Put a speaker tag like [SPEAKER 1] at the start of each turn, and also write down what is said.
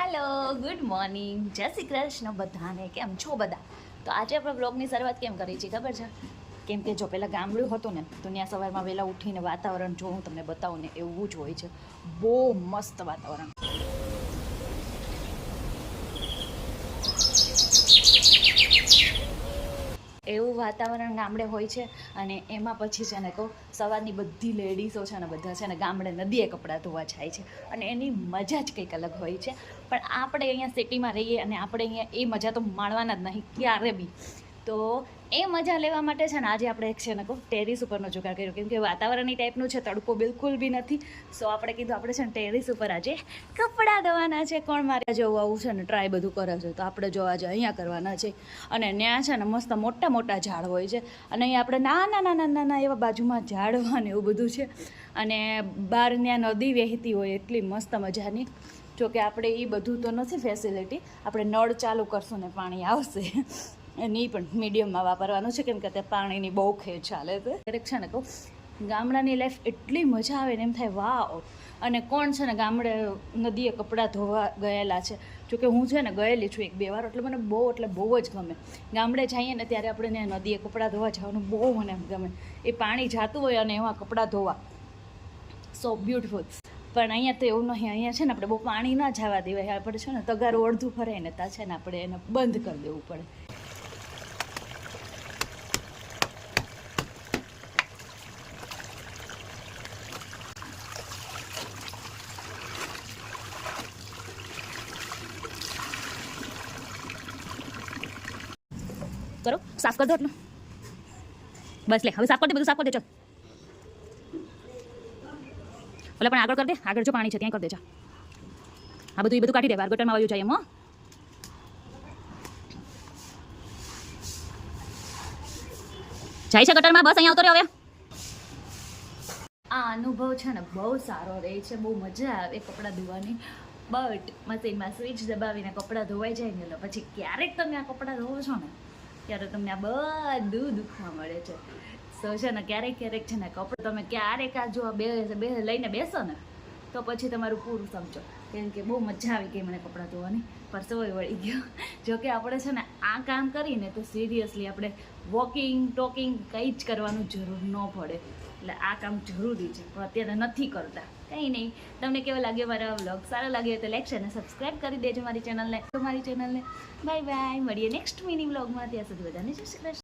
[SPEAKER 1] Hello, good morning, જય શ્રી કૃષ્ણ બધાને. કેમ છો બધા? તો આજે આપણે બ્લોગની શરૂઆત કેમ કરી છે ખબર છે? કેમ કે જો પહેલાં ગામડું હતું ને તો ત્યાં સવારમાં વહેલા ઉઠીને વાતાવરણ જો હું તમને બતાવું ને એવું જ હોય છે. બહુ મસ્ત વાતાવરણ. એવું વાતાવરણ ગામડે હોય છે. અને એમાં પછી છે ને કહું, સવારની બધી લેડીઝો છે ને બધા છે ને ગામડે નદીએ કપડાં ધોવા જાય છે અને એની મજા જ કંઈક અલગ હોય છે. પણ આપણે અહીંયા સિટીમાં રહીએ અને આપણે અહીંયા એ મજા તો માણવાના જ નહીં ક્યારે બી. તો એ મજા લેવા માટે છે ને આજે આપણે એક છે ને કહું ટેરિસ ઉપરનો જુગાડ કર્યો, કેમ કે વાતાવરણ એ ટાઈપનું છે, તડકો બિલકુલ બી નથી. સો આપણે કીધું આપણે છે ને ટેરિસ ઉપર આજે કપડાં ધોવાના છે. કોણ મારે જવું આવું છે ને ટ્રાય બધું કરે છે, તો આપણે જો આજે અહીંયા કરવાના છે. અને ત્યાં છે ને મસ્ત મોટા મોટા ઝાડ હોય છે અને અહીંયા આપણે નાના નાના નાના એવા બાજુમાં ઝાડવા ને એવું બધું છે. અને બહાર ત્યાં નદી વહેતી હોય એટલી મસ્ત મજાની. જોકે આપણે એ બધું તો નથી ફેસિલિટી, આપણે નળ ચાલુ કરશું ને પાણી આવશે. નહીં પણ મીડિયમમાં વાપરવાનું છે, કેમ કે ત્યાં પાણીની બહુ ખેંચ ચાલે છે. દરેક છે ને કહું ગામડાની લાઈફ એટલી મજા આવે ને એમ થાય વાવ. અને કોણ છે ને ગામડે નદીએ કપડાં ધોવા ગયેલા છે? જોકે હું છે ને ગયેલી છું 1-2 વાર, એટલે મને બહુ જ ગમે. ગામડે જઈએ ને ત્યારે આપણે ત્યાં નદીએ કપડાં ધોવા જવાનું બહુ મને ગમે. એ પાણી જાતું હોય અને એમાં કપડાં ધોવા, સો બ્યુટીફુલ. પણ અહીંયા તો એવું નહીં. અહીંયા છે ને આપણે બહુ પાણી ના જવા દેવાય. આપણે છે ને તગારું અડધું ભરાય ને ત્યાં છે ને આપણે એને બંધ કરી દેવું પડે. કરો, સાફ કરી દો એટલું. બસ લે, હવે સાફ કરી દે, બધું સાફ કરી દે. ચાલ ઓલા પણ આગળ કરી દે, આગળ જો પાણી છે ત્યાં કરી દે. ચા આ બધું કાઢી દે, બહાર ગટરમાં વાયું જાય એમ. હો જાય છે ગટરમાં, બસ અહીંયા આવતો રહ્યો. હવે આ અનુભવ છે ને બહુ સારો રહે છે, બહુ મજા આવે કપડાં ધોવાની. બટ મશીનમાં સ્વિચ દબાવીને કપડાં ધોવાઈ જાય ને પછી ક્યારેક તમે આ કપડાં ધોવો છો ને ત્યારે તમને આ બધું દુખવા મળે છે. સો છે ને ક્યારેક છે ને કપડાં તમે ક્યારેક આ જો બે લઈને બેસો ને તો પછી તમારું પૂરું સમજો. કેમ કે બહુ મજા આવી ગઈ મને કપડાં ધોવાની, પરસેવો વળી ગયો. જોકે આપણે છે ને આ કામ કરીને તો સિરિયસલી આપણે વોકિંગ ટોકિંગ કંઈ જ કરવાનું જરૂર ન પડે. એટલે આ કામ જરૂરી છે, પણ અત્યારે નથી કરતા. કંઈ નહીં, તમને કેવો લાગે મારા વ્લોગ? સારો લાગે તો લાઈક અને સબસ્ક્રાઈબ કરી દેજો મારી ચેનલને. બાય બાય, મળીએ નેક્સ્ટ મિની વ્લોગમાં. ત્યાં સુધી બધાને જય શ્રી કૃષ્ણ.